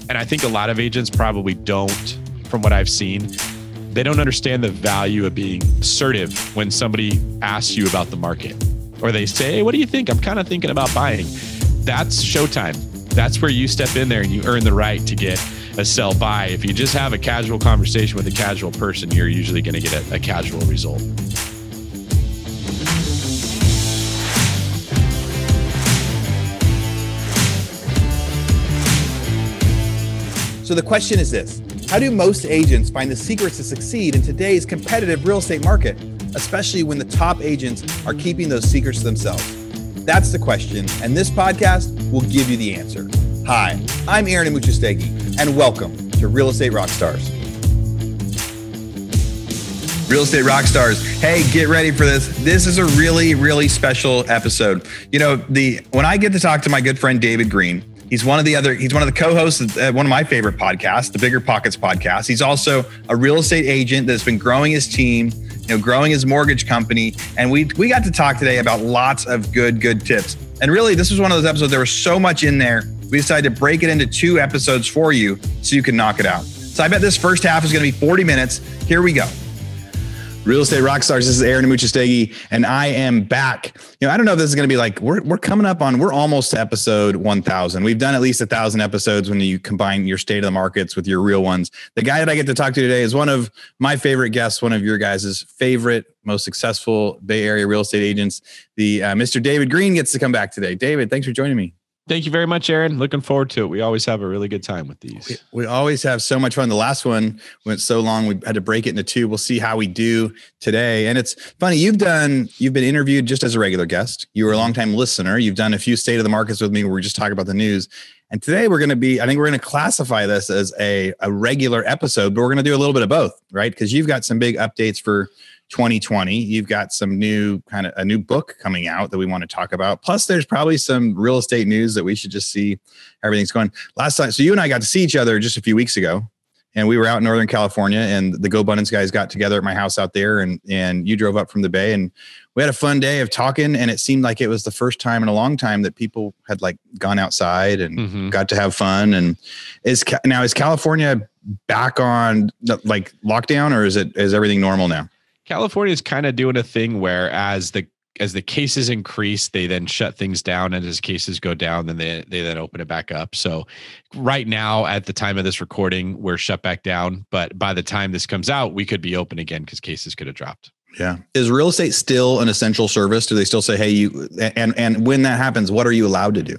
And I think a lot of agents probably don't, from what I've seen, they don't understand the value of being assertive when somebody asks you about the market. Or they say, hey, what do you think? I'm kind of thinking about buying. That's showtime. That's where you step in there and you earn the right to get a sell buy. If you just have a casual conversation with a casual person, you're usually going to get a casual result. So the question is this: how do most agents find the secrets to succeed in today's competitive real estate market, especially when the top agents are keeping those secrets to themselves? That's the question, and this podcast will give you the answer. Hi, I'm Aaron Amuchastegui, and welcome to Real Estate Rockstars. Real Estate Rockstars, hey, get ready for this. This is a really, really special episode. You know, when I get to talk to my good friend David Greene, he's one of the co-hosts of one of my favorite podcasts, the BiggerPockets podcast. He's also a real estate agent that's been growing his team, growing his mortgage company. And we got to talk today about lots of good tips. And really, this was one of those episodes, there was so much in there. We decided to break it into 2 episodes for you so you can knock it out. So I bet this first half is going to be 40 minutes. Here we go. Real Estate Rockstars. This is Aaron Amuchastegui, and I am back. I don't know if this is going to be like, we're coming up on, we're almost to episode 1,000. We've done at least 1,000 episodes when you combine your state of the markets with your real ones. The guy that I get to talk to today is one of my favorite guests, one of your guys' favorite, most successful Bay Area real estate agents. The Mr. David Greene gets to come back today. David, thanks for joining me. Thank you very much, Aaron. Looking forward to it. We always have a really good time with these. We always have so much fun. The last one went so long, we had to break it into 2. We'll see how we do today. And it's funny, you've been interviewed just as a regular guest. You were a longtime listener. You've done a few state of the markets with me where we just talk about the news. And today I think we're going to classify this as a regular episode, but we're going to do a little bit of both, right? Because you've got some big updates for 2020. You've got some new a new book coming out that we want to talk about. Plus there's probably some real estate news that we should just see how everything's going. Last time, so you and I got to see each other just a few weeks ago, and we were out in Northern California, and the Go Abundance guys got together at my house out there, and you drove up from the Bay, and we had a fun day of talking. And it seemed like it was the first time in a long time that people had like gone outside and got to have fun. And is California back on like lockdown, or is everything normal now? California is kind of doing a thing where as the cases increase, they then shut things down, and as cases go down, then they then open it back up. So right now, at the time of this recording, we're shut back down. But by the time this comes out, we could be open again because cases could have dropped. Yeah. Is real estate still an essential service? Do they still say, hey, and when that happens, what are you allowed to do?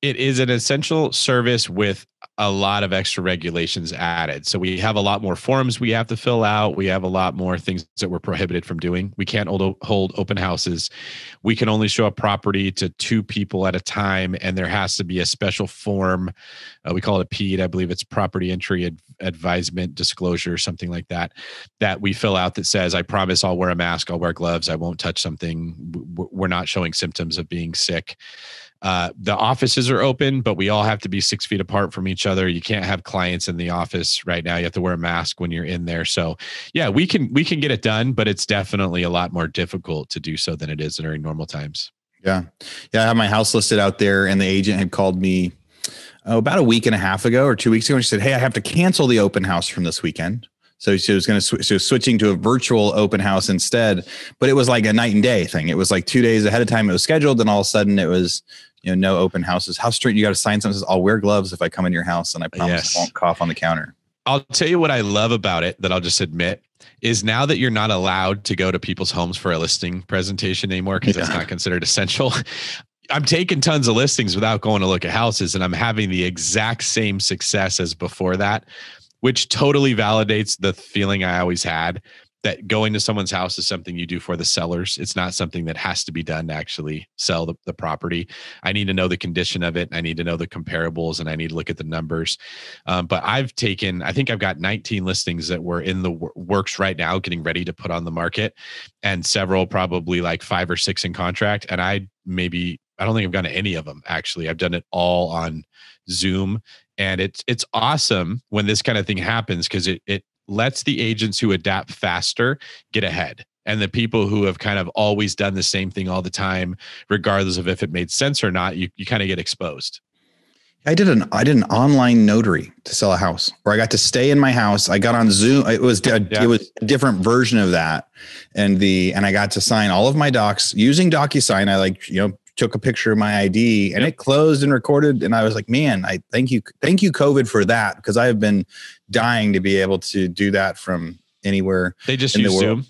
It is an essential service with a lot of extra regulations added. So we have a lot more forms we have to fill out. We have a lot more things that we're prohibited from doing. We can't hold open houses. We can only show a property to 2 people at a time. And there has to be a special form. We call it a PEAD. I believe it's property entry advisement disclosure, something like that we fill out that says, I promise I'll wear a mask, I'll wear gloves, I won't touch something. We're not showing symptoms of being sick. The offices are open, but we all have to be 6 feet apart from each other. You can't have clients in the office right now. You have to wear a mask when you're in there. So yeah, we can get it done, but it's definitely a lot more difficult to do so than it is during normal times. Yeah. I have my house listed out there, and the agent had called me about a week and a half ago or 2 weeks ago. And she said, hey, I have to cancel the open house from this weekend. So she was switching to a virtual open house instead, but it was like a night and day thing. It was like 2 days ahead of time it was scheduled, and all of a sudden it was, no open houses. How strict? You got to sign something that says, I'll wear gloves if I come in your house, and I promise I won't cough on the counter. I'll tell you what I love about it, that I'll just admit, is now that you're not allowed to go to people's homes for a listing presentation anymore because it's not considered essential. I'm taking tons of listings without going to look at houses, and I'm having the exact same success as before that, which totally validates the feeling I always had that going to someone's house is something you do for the sellers. It's not something that has to be done to actually sell the property. I need to know the condition of it. I need to know the comparables, and I need to look at the numbers. But I think I've got 19 listings that were in the works right now, getting ready to put on the market, and several, probably like 5 or 6 in contract. And I don't think I've gone to any of them. Actually, I've done it all on Zoom. And it's awesome when this kind of thing happens, because it lets the agents who adapt faster get ahead. And the people who have kind of always done the same thing all the time, regardless of if it made sense or not, you kind of get exposed. I did an online notary to sell a house where I got to stay in my house. I got on Zoom. It was a different version of that. And I got to sign all of my docs using DocuSign. I took a picture of my ID and it closed and recorded. And I was like, man, I thank you COVID for that, because I have been dying to be able to do that from anywhere. They just use Zoom.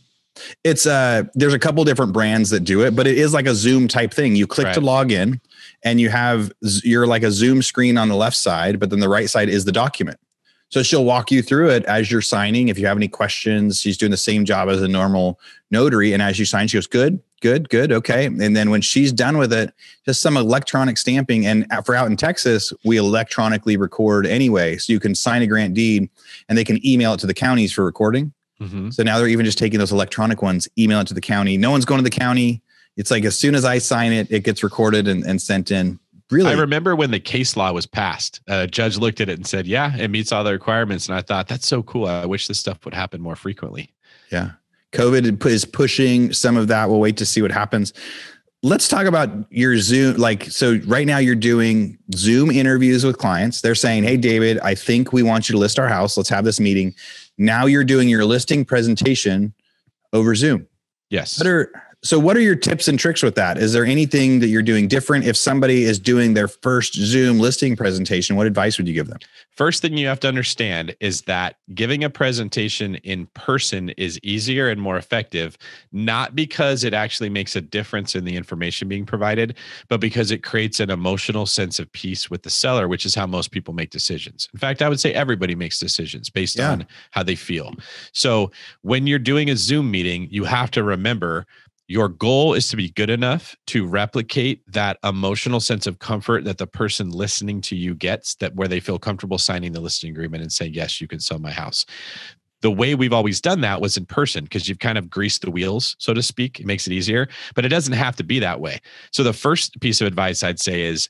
It's there's a couple different brands that do it, but it is like a Zoom type thing. You click to log in and you're like a Zoom screen on the left side, but then the right side is the document. So she'll walk you through it as you're signing. If you have any questions, she's doing the same job as a normal notary. And as you sign, she goes, good. Okay. And then when she's done with it, just some electronic stamping. And for out in Texas, we electronically record anyway. So you can sign a grant deed and they can email it to the counties for recording. Mm-hmm. So now they're even just taking those electronic ones, email it to the county. No one's going to the county. It's like, as soon as I sign it, it gets recorded and sent in. Really? I remember when the case law was passed, a judge looked at it and said, yeah, it meets all the requirements. And I thought, that's so cool. I wish this stuff would happen more frequently. Yeah. COVID is pushing some of that. We'll wait to see what happens. Let's talk about your Zoom. So right now you're doing Zoom interviews with clients. They're saying, hey, David, I think we want you to list our house. Let's have this meeting. Now you're doing your listing presentation over Zoom. Yes. So what are your tips and tricks with that? Is there anything that you're doing different? If somebody is doing their first Zoom listing presentation, what advice would you give them? First thing you have to understand is that giving a presentation in person is easier and more effective, not because it actually makes a difference in the information being provided, but because it creates an emotional sense of peace with the seller, which is how most people make decisions. In fact, I would say everybody makes decisions based on how they feel. So when you're doing a Zoom meeting, you have to remember your goal is to be good enough to replicate that emotional sense of comfort that the person listening to you gets, that where they feel comfortable signing the listing agreement and saying, yes, you can sell my house. The way we've always done that was in person, because you've kind of greased the wheels, so to speak. It makes it easier, but it doesn't have to be that way. So the first piece of advice I'd say is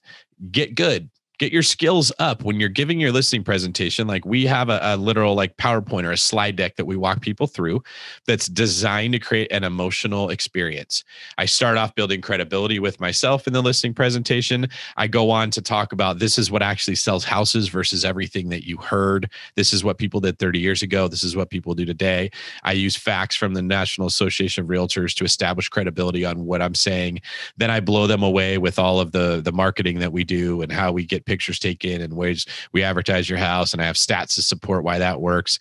get good. Get your skills up when you're giving your listing presentation. Like, we have a literal PowerPoint or a slide deck that we walk people through that's designed to create an emotional experience. I start off building credibility with myself in the listing presentation. I go on to talk about, this is what actually sells houses versus everything that you heard. This is what people did 30 years ago. This is what people do today. I use facts from the National Association of Realtors to establish credibility on what I'm saying. Then I blow them away with all of the marketing that we do and how we get pictures taken and ways we advertise your house. And I have stats to support why that works.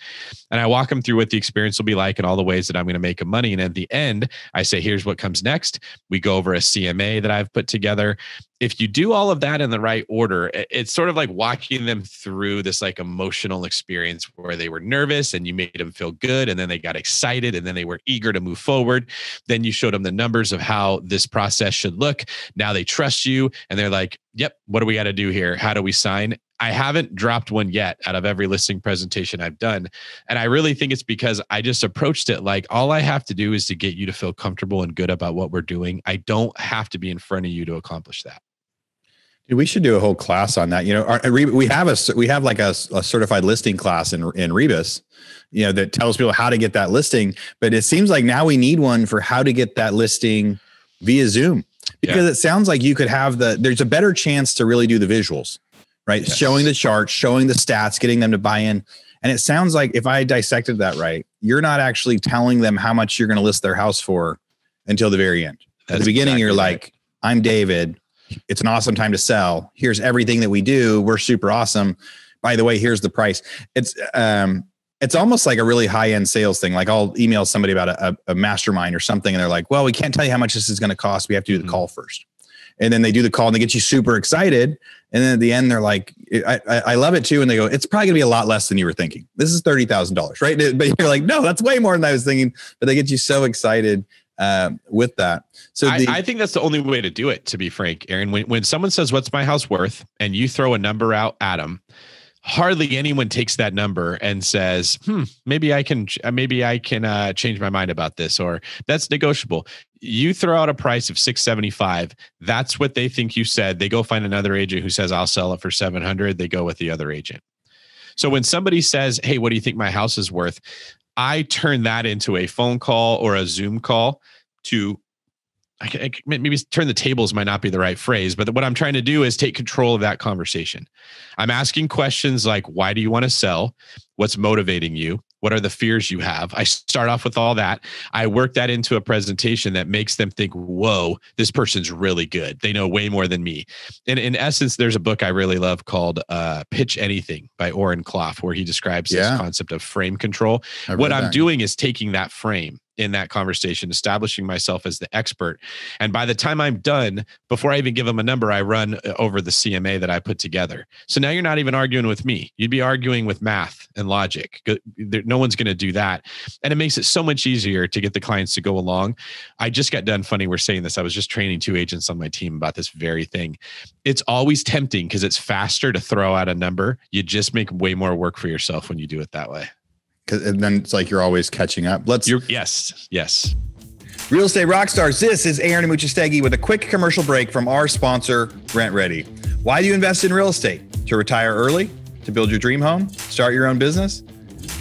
And I walk them through what the experience will be like and all the ways that I'm going to make money. And at the end, I say, here's what comes next. We go over a CMA that I've put together. If you do all of that in the right order, it's sort of like walking them through this emotional experience where they were nervous and you made them feel good. And then they got excited and then they were eager to move forward. Then you showed them the numbers of how this process should look. Now they trust you and they're like, yep, what do we got to do here? How do we sign? I haven't dropped one yet out of every listing presentation I've done. And I really think it's because I just approached it like, all I have to do is to get you to feel comfortable and good about what we're doing. I don't have to be in front of you to accomplish that. We should do a whole class on that. We have like a certified listing class in Rebus, that tells people how to get that listing. But it seems like now we need one for how to get that listing via Zoom, because it sounds like you could have there's a better chance to really do the visuals, right? Yes. Showing the charts, showing the stats, getting them to buy in. And it sounds like, if I dissected that right, you're not actually telling them how much you're going to list their house for until the very end. At the beginning, exactly, you're like, I'm David. It's an awesome time to sell. Here's everything that we do. We're super awesome. By the way, here's the price. It's almost like a really high-end sales thing. Like, I'll email somebody about a mastermind or something, and they're like, well, we can't tell you how much this is going to cost. We have to do the call first. And then they do the call and they get you super excited. And then at the end, they're like, I love it too. And they go, it's probably gonna be a lot less than you were thinking. This is $30,000, right? But you're like, no, that's way more than I was thinking. But they get you so excited with that. So I think that's the only way to do it, to be frank, Aaron. When someone says, what's my house worth? And you throw a number out at them, hardly anyone takes that number and says, maybe I can change my mind about this, or that's negotiable. You throw out a price of $675. That's what they think you said. They go find another agent who says, I'll sell it for $700. They go with the other agent. So when somebody says, hey, what do you think my house is worth? I turn that into a phone call or a Zoom call to maybe turn the tables might not be the right phrase, but what I'm trying to do is take control of that conversation. I'm asking questions like, why do you want to sell? What's motivating you? What are the fears you have? I start off with all that. I work that into a presentation that makes them think, whoa, this person's really good. They know way more than me. And in essence, there's a book I really love called Pitch Anything by Oren Klaff, where he describes this concept of frame control. What I'm doing is taking that frame in that conversation, establishing myself as the expert. And by the time I'm done, before I even give them a number, I run over the CMA that I put together. So now you're not even arguing with me. You'd be arguing with math and logic. No one's going to do that. And it makes it so much easier to get the clients to go along. I just got done, funny we're saying this, I was just training 2 agents on my team about this very thing. It's always tempting because it's faster to throw out a number. You just make way more work for yourself when you do it that way. And then it's like you're always catching up. Yes. Real Estate Rockstars, this is Aaron Amuchastegui with a quick commercial break from our sponsor, Rent Ready. Why do you invest in real estate? To retire early? To build your dream home? Start your own business?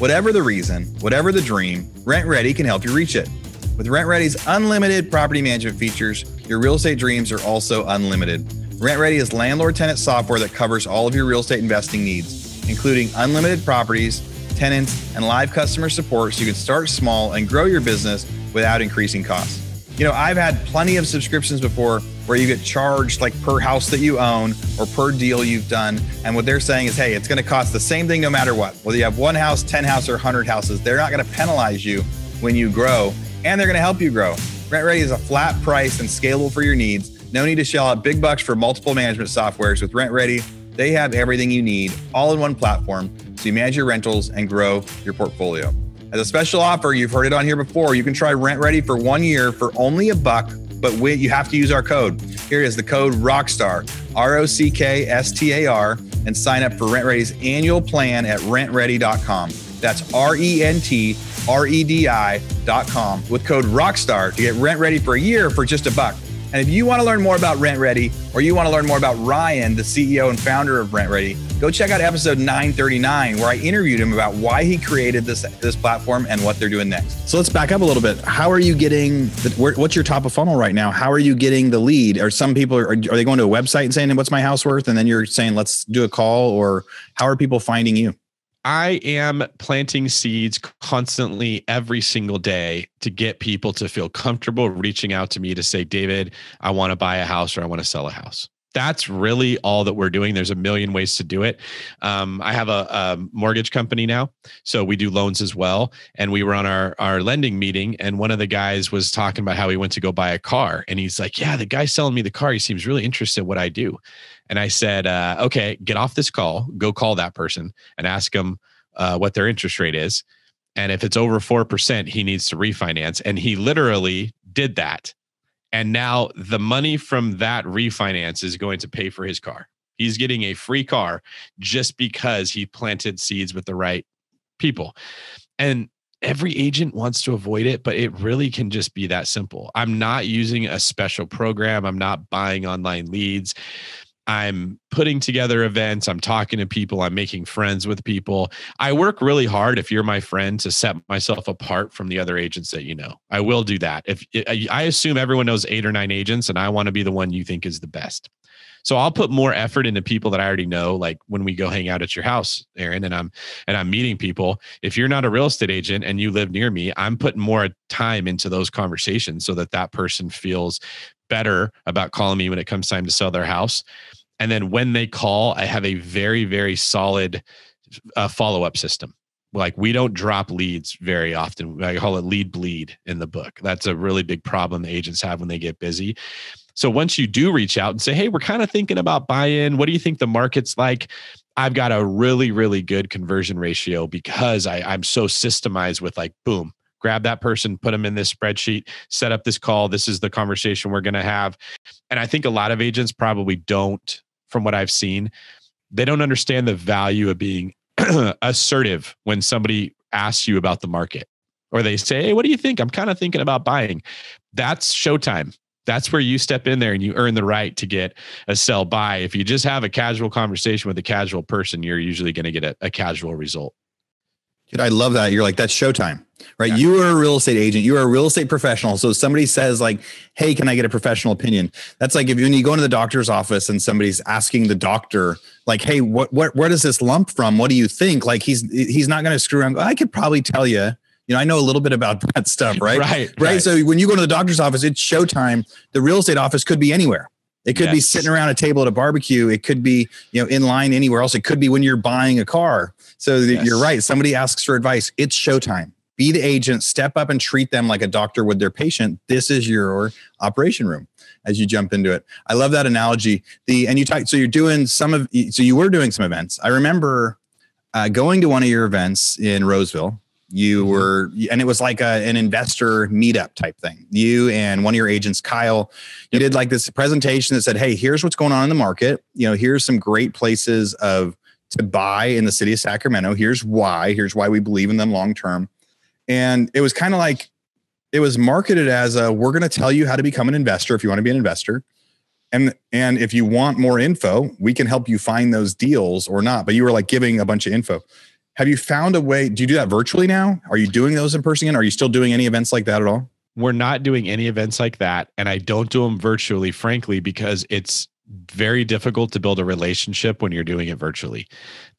Whatever the reason, whatever the dream, Rent Ready can help you reach it. With Rent Ready's unlimited property management features, your real estate dreams are also unlimited. Rent Ready is landlord-tenant software that covers all of your real estate investing needs, including unlimited properties, tenants, and live customer support so you can start small and grow your business without increasing costs. You know, I've had plenty of subscriptions before where you get charged like per house that you own or per deal you've done. And what they're saying is, hey, it's going to cost the same thing no matter what. Whether you have 1 house, 10 houses, or 100 houses, they're not going to penalize you when you grow, and they're going to help you grow. Rent Ready is a flat price and scalable for your needs. No need to shell out big bucks for multiple management softwares. With Rent Ready, they have everything you need all in one platform so you manage your rentals and grow your portfolio. As a special offer, you've heard it on here before, you can try Rent Ready for 1 year for only $1, but you have to use our code. Here is the code ROCKSTAR, ROCKSTAR, and sign up for Rent Ready's annual plan at rentready.com. That's RENTREDI.com with code ROCKSTAR to get Rent Ready for a year for just $1. And if you want to learn more about Rent Ready, or you want to learn more about Ryan, the CEO and founder of Rent Ready, go check out episode 939, where I interviewed him about why he created this platform and what they're doing next. So let's back up a little bit. How are you getting, what's your top of funnel right now? How are you getting the lead? Or some people, are they going to a website and saying, what's my house worth? And then you're saying, let's do a call, or how are people finding you? I am planting seeds constantly every single day to get people to feel comfortable reaching out to me to say, David, I want to buy a house or I want to sell a house. That's really all that we're doing. There's a million ways to do it. I have a mortgage company now, so we do loans as well. And we were on our lending meeting, and one of the guys was talking about how he went to go buy a car. And he's like, yeah, the guy selling me the car, he seems really interested in what I do. And I said, okay, get off this call, go call that person and ask them what their interest rate is. And if it's over 4%, he needs to refinance. And he literally did that. And now the money from that refinance is going to pay for his car. He's getting a free car just because he planted seeds with the right people. And every agent wants to avoid it, but it really can just be that simple. I'm not using a special program. I'm not buying online leads. I'm putting together events. I'm talking to people. I'm making friends with people. I work really hard, if you're my friend, to set myself apart from the other agents that you know. I will do that. I assume everyone knows 8 or 9 agents, and I want to be the one you think is the best. So I'll put more effort into people that I already know. Like when we go hang out at your house, Aaron, and I'm meeting people. If you're not a real estate agent and you live near me, I'm putting more time into those conversations so that person feels better about calling me when it comes time to sell their house. And then when they call, I have a very, very solid follow-up system. Like, we don't drop leads very often. I call it lead bleed in the book. That's a really big problem the agents have when they get busy. So once you do reach out and say, hey, we're kind of thinking about buy-in. What do you think the market's like? I've got a really, really good conversion ratio because I'm so systemized with, like, boom, grab that person, put them in this spreadsheet, set up this call. This is the conversation we're going to have. And I think a lot of agents probably don't, from what I've seen, they don't understand the value of being assertive when somebody asks you about the market, or they say, hey, what do you think? I'm kind of thinking about buying. That's showtime. That's where you step in there and you earn the right to get a sell buy. If you just have a casual conversation with a casual person, you're usually going to get a casual result. Dude, I love that. You're like, that's showtime, right? Yeah. You are a real estate agent. You are a real estate professional. So somebody says like, hey, can I get a professional opinion? That's like when you go into the doctor's office and somebody's asking the doctor like, hey, where does this lump from? What do you think? Like he's not going to screw around. I could probably tell you. I know a little bit about that stuff, right? Right. So when you go to the doctor's office, it's showtime. The real estate office could be anywhere. It could be sitting around a table at a barbecue. It could be, in line anywhere else. It could be when you're buying a car. So you're right. Somebody asks for advice. It's showtime. Be the agent, step up and treat them like a doctor would their patient. This is your operation room as you jump into it. I love that analogy. So you were doing some events. I remember going to one of your events in Roseville. You were, and it was like an investor meetup type thing. You and one of your agents, Kyle, you did like this presentation that said, hey, here's what's going on in the market. Here's some great places to buy in the city of Sacramento. Here's why we believe in them long-term. And it was kind of like, it was marketed as we're going to tell you how to become an investor if you want to be an investor. And if you want more info, we can help you find those deals or not. But you were like giving a bunch of info. Have you found a way? Do you do that virtually now? Are you doing those in person again? Are you still doing any events like that at all? We're not doing any events like that. And I don't do them virtually, frankly, because it's very difficult to build a relationship when you're doing it virtually.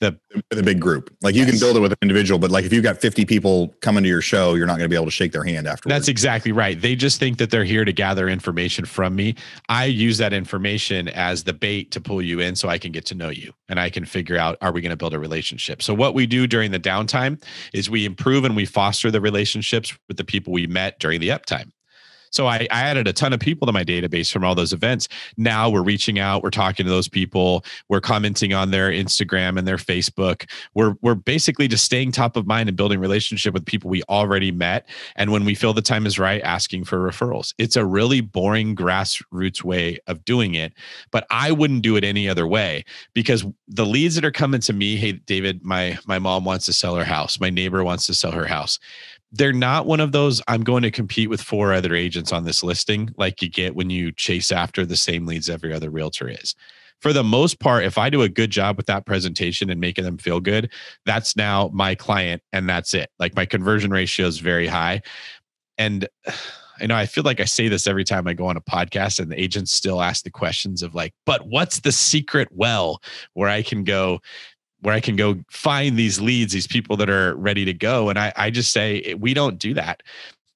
The big group, like you can build it with an individual, but like if you've got 50 people coming to your show, you're not going to be able to shake their hand afterwards. That's exactly right. They just think that they're here to gather information from me. I use that information as the bait to pull you in so I can get to know you and I can figure out, are we going to build a relationship? So what we do during the downtime is we improve and we foster the relationships with the people we met during the uptime. So I added a ton of people to my database from all those events. Now we're reaching out, we're talking to those people, we're commenting on their Instagram and their Facebook. We're basically just staying top of mind and building relationship with people we already met. And when we feel the time is right, asking for referrals. It's a really boring grassroots way of doing it, but I wouldn't do it any other way because the leads that are coming to me, hey, David, my mom wants to sell her house. My neighbor wants to sell her house. They're not one of those, I'm going to compete with 4 other agents on this listing like you get when you chase after the same leads every other realtor is. For the most part, if I do a good job with that presentation and making them feel good, that's now my client and that's it. Like my conversion ratio is very high. And I feel like I say this every time I go on a podcast and the agents still ask the questions of like, but what's the secret well where I can go find these leads, these people that are ready to go. And I just say, we don't do that.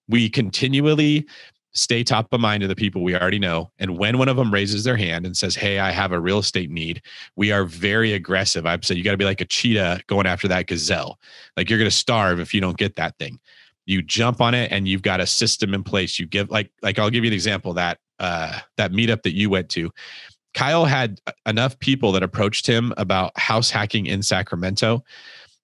We continually stay top of mind to the people we already know. And when one of them raises their hand and says, hey, I have a real estate need, we are very aggressive. I'd say you got to be like a cheetah going after that gazelle. Like you're going to starve if you don't get that thing. You jump on it and you've got a system in place. You give like I'll give you an example that meetup that you went to. Kyle had enough people that approached him about house hacking in Sacramento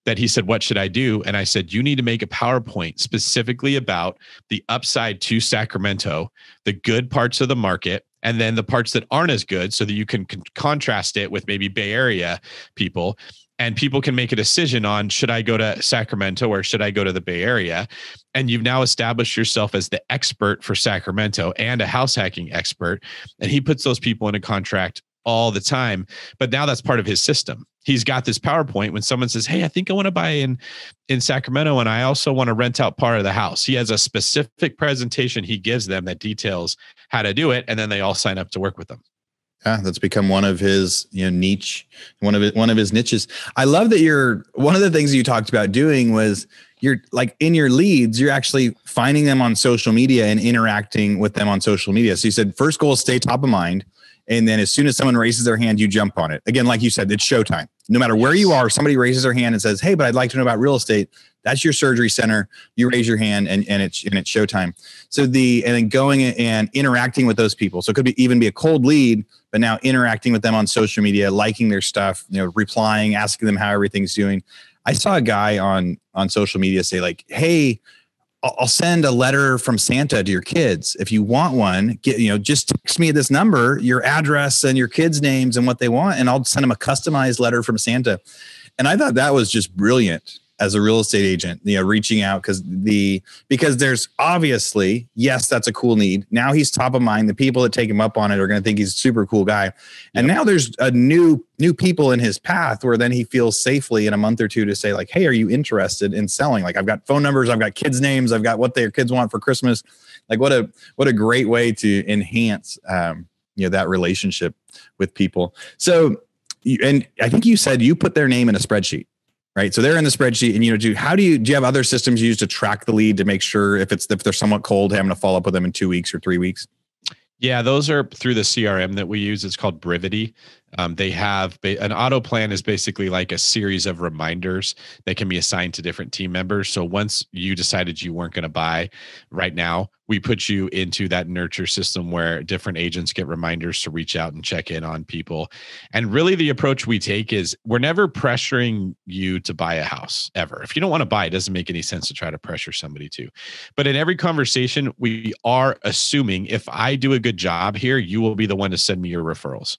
that he said, what should I do? And I said, you need to make a PowerPoint specifically about the upside to Sacramento, the good parts of the market, and then the parts that aren't as good so that you can contrast it with maybe Bay Area people. And people can make a decision on, should I go to Sacramento or should I go to the Bay Area? And you've now established yourself as the expert for Sacramento and a house hacking expert. And he puts those people in a contract all the time. But now that's part of his system. He's got this PowerPoint when someone says, hey, I think I want to buy in Sacramento and I also want to rent out part of the house. He has a specific presentation he gives them that details how to do it. And then they all sign up to work with them. Yeah, that's become one of his niche, one of his niches. I love that one of the things that you talked about doing was you're like in your leads, you're actually finding them on social media and interacting with them on social media. So you said first goal is stay top of mind. And then as soon as someone raises their hand, you jump on it. Again, like you said, it's showtime. No matter where you are, somebody raises their hand and says, hey, but I'd like to know about real estate. That's your surgery center. You raise your hand and it's showtime. So and then going and interacting with those people. So it could even be a cold lead, but now interacting with them on social media, liking their stuff, replying, asking them how everything's doing. I saw a guy on social media say like, hey, I'll send a letter from Santa to your kids. If you want one, just text me at this number, your address and your kids' names and what they want. And I'll send them a customized letter from Santa. And I thought that was just brilliant. as a real estate agent, reaching out because there's obviously, yes, that's a cool need. Now he's top of mind. The people that take him up on it are going to think he's a super cool guy. And now there's a new people in his path where then he feels safely in a month or two to say like, hey, are you interested in selling? Like, I've got phone numbers, I've got kids' names, I've got what their kids want for Christmas. Like what a great way to enhance, that relationship with people. So, and I think you said you put their name in a spreadsheet. Right. So they're in the spreadsheet and, do you have other systems you use to track the lead to make sure if they're somewhat cold, having to follow up with them in 2 weeks or 3 weeks? Yeah, those are through the CRM that we use. It's called Brivity. They have an auto plan is basically like a series of reminders that can be assigned to different team members. So once you decided you weren't going to buy right now, we put you into that nurture system where different agents get reminders to reach out and check in on people. And really the approach we take is we're never pressuring you to buy a house ever. If you don't want to buy, it doesn't make any sense to try to pressure somebody to. But in every conversation, we are assuming if I do a good job here, you will be the one to send me your referrals.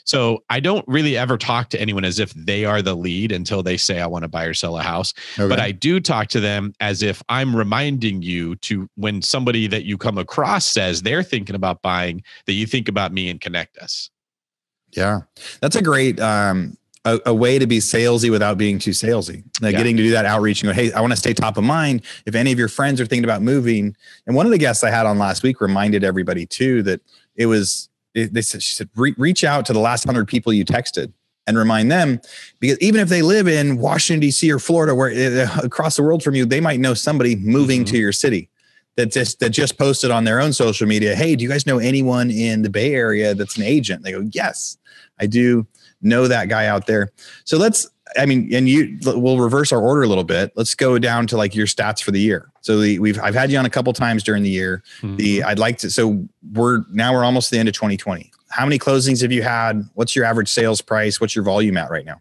So I don't really ever talk to anyone as if they are the lead until they say, I want to buy or sell a house. Okay. But I do talk to them as if I'm reminding you to, when somebody that you come across says they're thinking about buying, that you think about me and connect us. Yeah, that's a great, a way to be salesy without being too salesy. Getting to do that outreach and go, hey, I want to stay top of mind. If any of your friends are thinking about moving. And one of the guests I had on last week reminded everybody too, that she said, reach out to the last 100 people you texted and remind them, because even if they live in Washington, D.C. or Florida, where across the world from you, they might know somebody moving to your city that just posted on their own social media. Hey, do you guys know anyone in the Bay Area that's an agent? They go, yes, I do know that guy out there. So we'll reverse our order a little bit. Let's go down to like your stats for the year. So I've had you on a couple times during the year. So we're almost to the end of 2020. How many closings have you had? What's your average sales price? What's your volume at right now?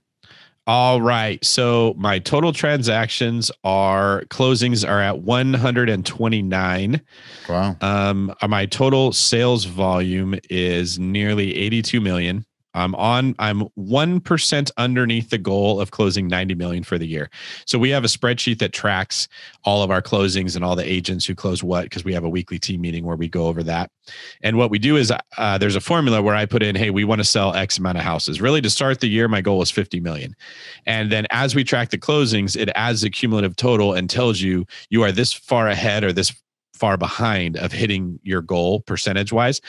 All right. So my total closings are at 129. Wow. My total sales volume is nearly 82 million. I'm 1% underneath the goal of closing 90 million for the year. So we have a spreadsheet that tracks all of our closings and all the agents who close what, because we have a weekly team meeting where we go over that. And what we do is there's a formula where I put in, hey, we want to sell X amount of houses. Really, to start the year, my goal is 50 million. And then as we track the closings, it adds the cumulative total and tells you are this far ahead or this far behind of hitting your goal percentage wise.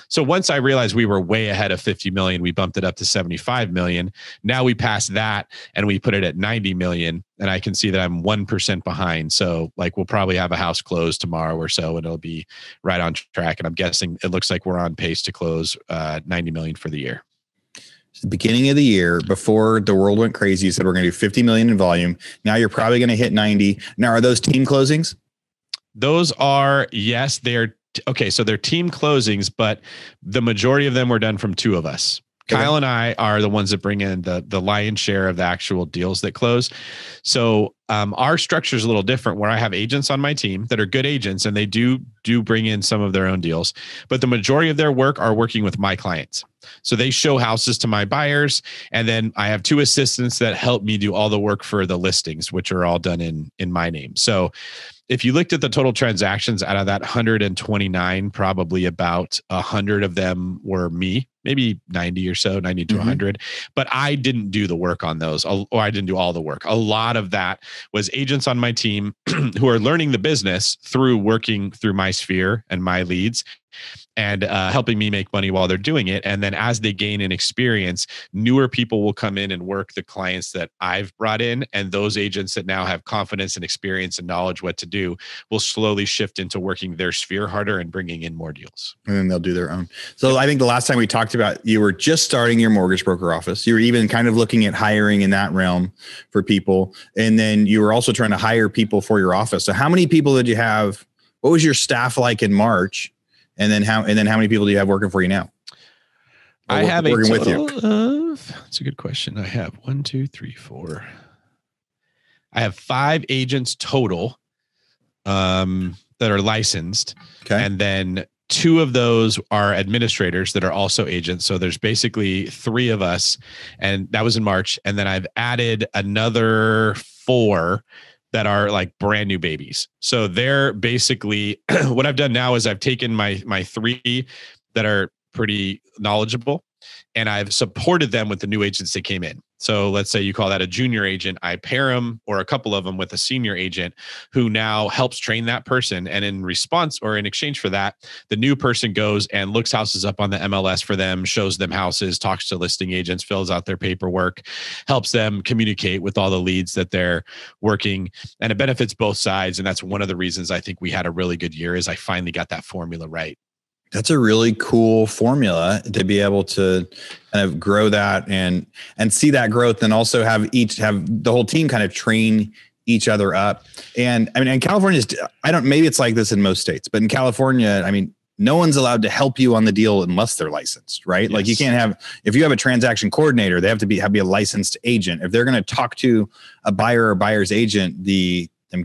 So once I realized we were way ahead of 50 million, we bumped it up to 75 million. Now we passed that and we put it at 90 million. And I can see that I'm 1% behind. So like we'll probably have a house closed tomorrow or so, and it'll be right on track. And I'm guessing it looks like we're on pace to close 90 million for the year. The beginning of the year, before the world went crazy, you said we're going to do 50 million in volume. Now you're probably going to hit 90. Now, are those team closings? Those are, yes, they're okay. So they're team closings, but the majority of them were done from two of us. Okay. Kyle and I are the ones that bring in the lion's share of the actual deals that close. So our structure is a little different, where I have agents on my team that are good agents, and they do bring in some of their own deals, but the majority of their work are working with my clients. So they show houses to my buyers, and then I have two assistants that help me do all the work for the listings, which are all done in my name. So if you looked at the total transactions out of that 129, probably about 100 of them were me, maybe 90 or so, 90 to 100. But I didn't do the work on those, or I didn't do all the work. A lot of that was agents on my team who are learning the business through working through my sphere and my leads, and helping me make money while they're doing it. And then as they gain an experience, newer people will come in and work the clients that I've brought in. And those agents that now have confidence and experience and knowledge what to do will slowly shift into working their sphere harder and bringing in more deals. And then they'll do their own. So I think the last time we talked about, you were just starting your mortgage broker office. You were even kind of looking at hiring in that realm for people. And then you were also trying to hire people for your office. So how many people did you have? What was your staff like in March? And then how many people do you have working for you now? I have working with you. That's a good question. I have 1, 2, 3, 4. I have 5 agents total that are licensed. Okay. And then 2 of those are administrators that are also agents. So there's basically 3 of us, and that was in March. And then I've added another 4 that are like brand new babies. So they're basically, what I've done now is I've taken my 3 that are pretty knowledgeable, and I've supported them with the new agents that came in. So let's say you call that a junior agent. I pair them, or a couple of them, with a senior agent who now helps train that person. And in response, or in exchange for that, the new person goes and looks houses up on the MLS for them, shows them houses, talks to listing agents, fills out their paperwork, helps them communicate with all the leads that they're working. And it benefits both sides. And that's one of the reasons I think we had a really good year, is I finally got that formula right. That's a really cool formula to be able to kind of grow that and see that growth, and also have the whole team kind of train each other up. And I mean, in California, maybe it's like this in most states, but in California, I mean, no one's allowed to help you on the deal unless they're licensed, right? Yes. Like you can't have, if you have a transaction coordinator, they have to be a licensed agent. If they're going to talk to a buyer or buyer's agent,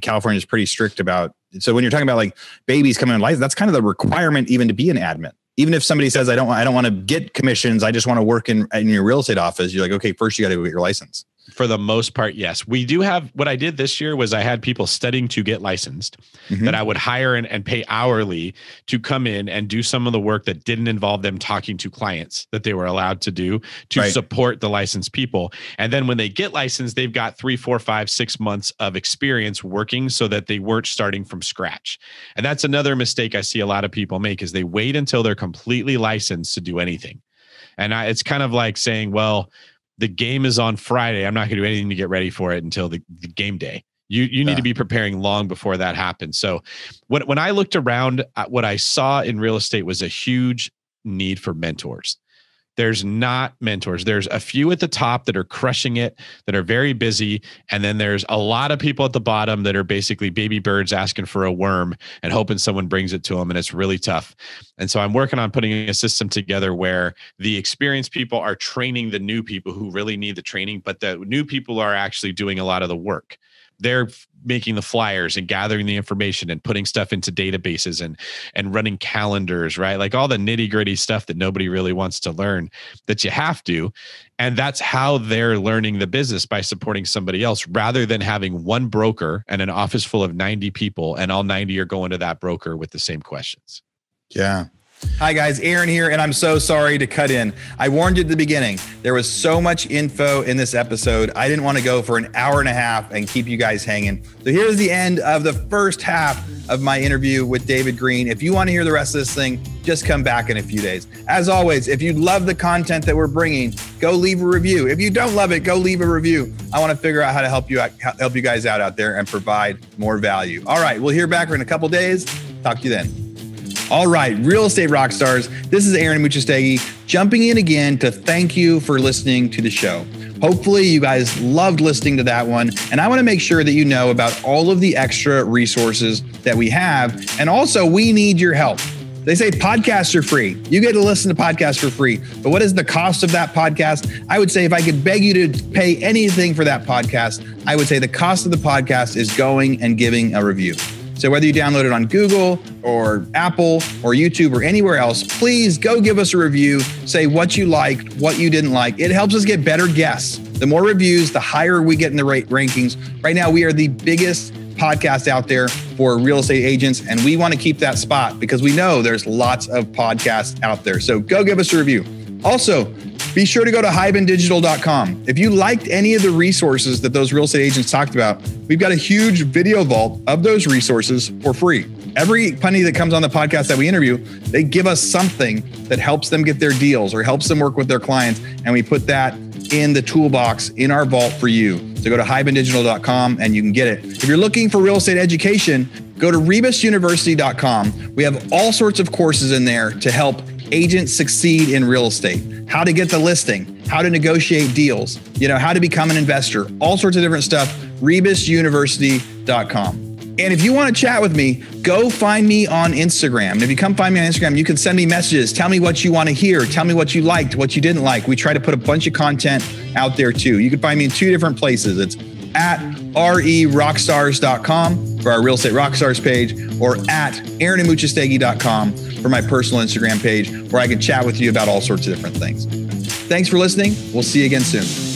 California is pretty strict about. So when you're talking about like babies coming in life, that's kind of the requirement even to be an admin. Even if somebody says, I don't want to get commissions, I just want to work in your real estate office, you're like, okay, first you got to go get your license. For the most part, yes. We do have, what I did this year was I had people studying to get licensed that I would hire and pay hourly to come in and do some of the work that didn't involve them talking to clients that they were allowed to do to support the licensed people. And then when they get licensed, they've got 3, 4, 5, 6 months of experience working, so that they weren't starting from scratch. And that's another mistake I see a lot of people make, is they wait until they're completely licensed to do anything. And it's kind of like saying, well, the game is on Friday, I'm not going to do anything to get ready for it until the game day. You need to be preparing long before that happens. So when I looked around, what I saw in real estate was a huge need for mentors. There's not mentors. There's a few at the top that are crushing it, that are very busy. And then there's a lot of people at the bottom that are basically baby birds asking for a worm and hoping someone brings it to them. And it's really tough. And so I'm working on putting a system together where the experienced people are training the new people who really need the training, but the new people are actually doing a lot of the work. They're making the flyers and gathering the information and putting stuff into databases and running calendars, right? Like all the nitty gritty stuff that nobody really wants to learn, that you have to. And that's how they're learning the business, by supporting somebody else, rather than having one broker and an office full of 90 people, and all 90 are going to that broker with the same questions. Yeah. Hi guys, Aaron here, and I'm so sorry to cut in. I warned you at the beginning. There was so much info in this episode. I didn't want to go for an hour and a half and keep you guys hanging. So here's the end of the first half of my interview with David Greene. If you want to hear the rest of this thing, just come back in a few days. As always, if you love the content that we're bringing, go leave a review. If you don't love it, go leave a review. I want to figure out how to help you guys out there and provide more value. All right, we'll hear back in a couple days. Talk to you then. All right, Real Estate Rockstars, this is Aaron Muchastegui jumping in again to thank you for listening to the show. Hopefully you guys loved listening to that one. And I want to make sure that you know about all of the extra resources that we have. And also, we need your help. They say podcasts are free. You get to listen to podcasts for free. But what is the cost of that podcast? I would say if I could beg you to pay anything for that podcast, I would say the cost of the podcast is going and giving a review. So whether you download it on Google or Apple or YouTube or anywhere else, please go give us a review. Say what you liked, what you didn't like. It helps us get better guests. The more reviews, the higher we get in the rankings. Right now, we are the biggest podcast out there for real estate agents, and we want to keep that spot because we know there's lots of podcasts out there. So go give us a review. Also, be sure to go to hibandigital.com. If you liked any of the resources that those real estate agents talked about, we've got a huge video vault of those resources for free. Every penny that comes on the podcast that we interview, they give us something that helps them get their deals or helps them work with their clients. And we put that in the toolbox in our vault for you. So go to hibandigital.com and you can get it. If you're looking for real estate education, go to rebusuniversity.com. We have all sorts of courses in there to help agents succeed in real estate, how to get the listing, how to negotiate deals, how to become an investor, all sorts of different stuff, rebusuniversity.com. And if you want to chat with me, go find me on Instagram. And if you come find me on Instagram, you can send me messages. Tell me what you want to hear. Tell me what you liked, what you didn't like. We try to put a bunch of content out there too. You can find me in 2 different places. It's at rerockstars.com for our Real Estate Rockstars page, or at aaronandmuchastegui.com for my personal Instagram page, where I can chat with you about all sorts of different things. Thanks for listening. We'll see you again soon.